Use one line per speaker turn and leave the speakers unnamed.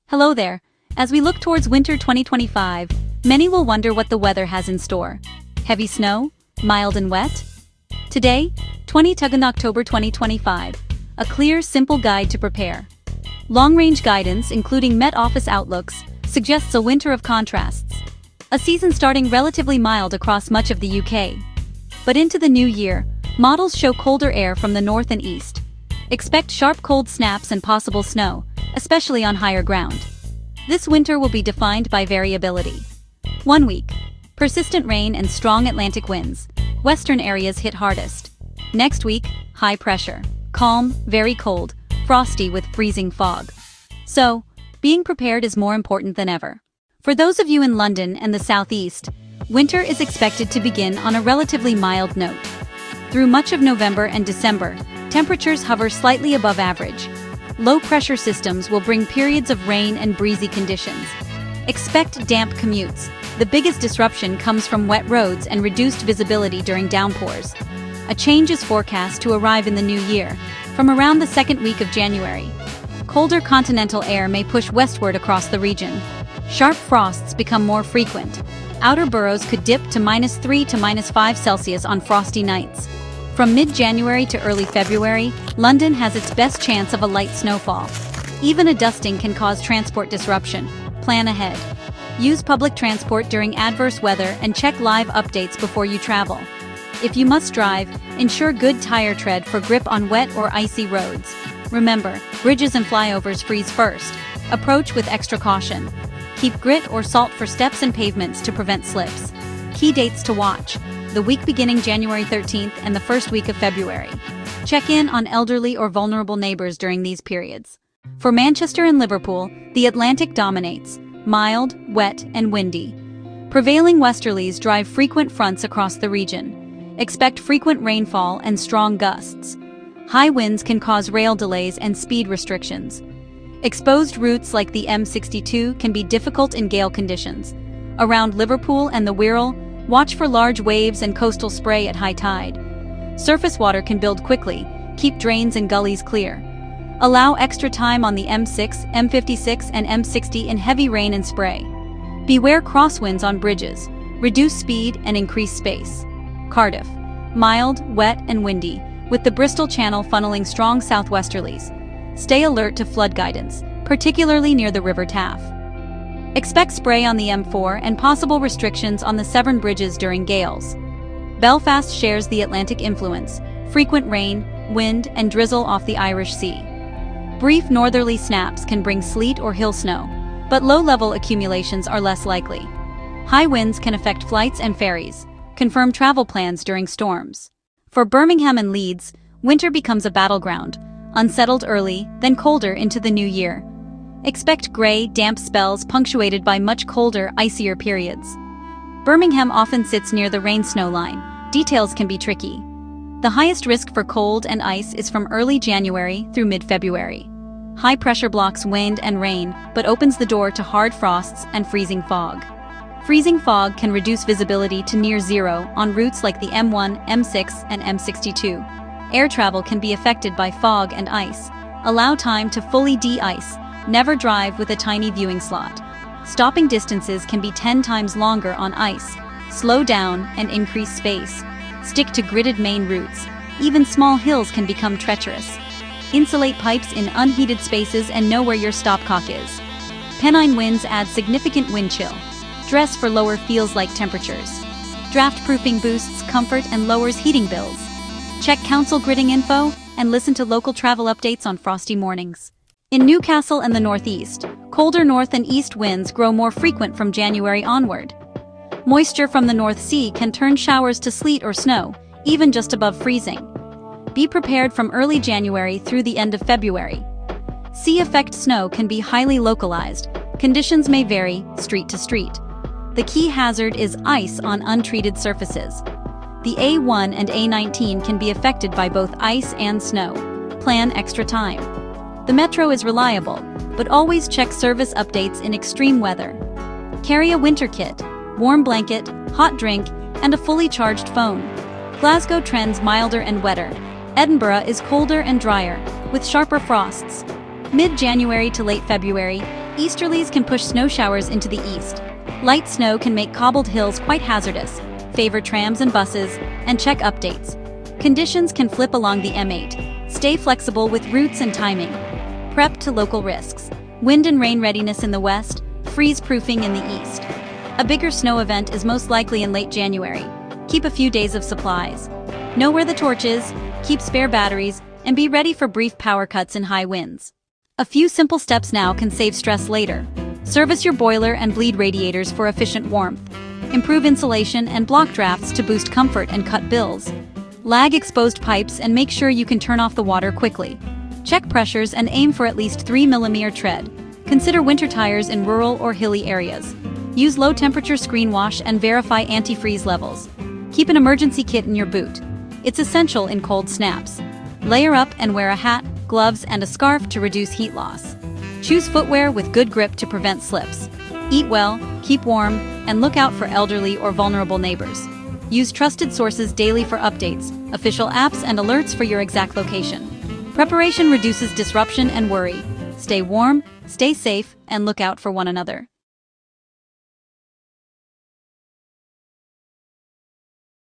Hello there. As we look towards winter 2025, many will wonder what the weather has in store. Heavy snow? Mild and wet? Today, 22nd October 2025, a clear, simple guide to prepare. Long-range guidance, including Met Office outlooks, suggests a winter of contrasts. A season starting relatively mild across much of the UK. But into the new year, models show colder air from the north and east. Expect sharp cold snaps and possible snow, especially on higher ground. This winter will be defined by variability. 1 week. Persistent rain and strong Atlantic winds. Western areas hit hardest. Next week, high pressure. Calm, very cold, frosty with freezing fog. So, being prepared is more important than ever. For those of you in London and the southeast, winter is expected to begin on a relatively mild note. Through much of November and December, temperatures hover slightly above average. Low-pressure systems will bring periods of rain and breezy conditions. Expect damp commutes. The biggest disruption comes from wet roads and reduced visibility during downpours. A change is forecast to arrive in the new year, from around the second week of January. Colder continental air may push westward across the region. Sharp frosts become more frequent. Outer boroughs could dip to -3 to -5 Celsius on frosty nights. From mid-January to early February, London has its best chance of a light snowfall. Even a dusting can cause transport disruption. Plan ahead. Use public transport during adverse weather and check live updates before you travel. If you must drive, ensure good tire tread for grip on wet or icy roads. Remember, bridges and flyovers freeze first. Approach with extra caution. Keep grit or salt for steps and pavements to prevent slips. Key dates to watch: the week beginning January 13th and the first week of February. Check in on elderly or vulnerable neighbors during these periods. For Manchester and Liverpool, the Atlantic dominates, mild, wet, and windy. Prevailing westerlies drive frequent fronts across the region. Expect frequent rainfall and strong gusts. High winds can cause rail delays and speed restrictions. Exposed routes like the M62 can be difficult in gale conditions. Around Liverpool and the Wirral, watch for large waves and coastal spray at high tide. Surface water can build quickly. Keep drains and gullies clear. Allow extra time on the M6, M56 and M60 in heavy rain and spray. Beware crosswinds on bridges. Reduce speed and increase space. Cardiff. Mild, wet and windy, with the Bristol Channel funneling strong southwesterlies. Stay alert to flood guidance, particularly near the River Taff. Expect spray on the M4 and possible restrictions on the Severn bridges during gales. Belfast shares the Atlantic influence, frequent rain, wind, and drizzle off the Irish Sea. Brief northerly snaps can bring sleet or hill snow, but low-level accumulations are less likely. High winds can affect flights and ferries. Confirm travel plans during storms. For Birmingham and Leeds, winter becomes a battleground, unsettled early, then colder into the new year. Expect gray, damp spells punctuated by much colder, icier periods. Birmingham often sits near the rain-snow line. Details can be tricky. The highest risk for cold and ice is from early January through mid-February. High pressure blocks wind and rain, but opens the door to hard frosts and freezing fog. Freezing fog can reduce visibility to near zero on routes like the M1, M6, and M62. Air travel can be affected by fog and ice. Allow time to fully de-ice. Never drive with a tiny viewing slot. Stopping distances can be 10 times longer on ice. Slow down and increase space. Stick to gridded main routes. Even small hills can become treacherous. Insulate pipes in unheated spaces and know where your stopcock is. Pennine winds add significant wind chill. Dress for lower feels-like temperatures. Draft-proofing boosts comfort and lowers heating bills. Check council gridding info and listen to local travel updates on frosty mornings. In Newcastle and the northeast, colder north and east winds grow more frequent from January onward. Moisture from the North Sea can turn showers to sleet or snow, even just above freezing. Be prepared from early January through the end of February. Sea effect snow can be highly localized. Conditions may vary, street to street. The key hazard is ice on untreated surfaces. The A1 and A19 can be affected by both ice and snow. Plan extra time. The metro is reliable, but always check service updates in extreme weather. Carry a winter kit, warm blanket, hot drink, and a fully charged phone. Glasgow trends milder and wetter. Edinburgh is colder and drier, with sharper frosts. Mid-January to late February, Easterlies can push snow showers into the east. Light snow can make cobbled hills quite hazardous. Favor trams and buses, and check updates. Conditions can flip along the M8. Stay flexible with routes and timing. Prep to local risks. Wind and rain readiness in the west, freeze-proofing in the east. A bigger snow event is most likely in late January. Keep a few days of supplies. Know where the torch is, keep spare batteries, and be ready for brief power cuts in high winds. A few simple steps now can save stress later. Service your boiler and bleed radiators for efficient warmth. Improve insulation and block drafts to boost comfort and cut bills. Lag exposed pipes and make sure you can turn off the water quickly. Check pressures and aim for at least 3 mm tread. Consider winter tires in rural or hilly areas. Use low-temperature screen wash and verify antifreeze levels. Keep an emergency kit in your boot. It's essential in cold snaps. Layer up and wear a hat, gloves, and a scarf to reduce heat loss. Choose footwear with good grip to prevent slips. Eat well, keep warm, and look out for elderly or vulnerable neighbors. Use trusted sources daily for updates, official apps, and alerts for your exact location. Preparation reduces disruption and worry. Stay warm, stay safe, and look out for one another.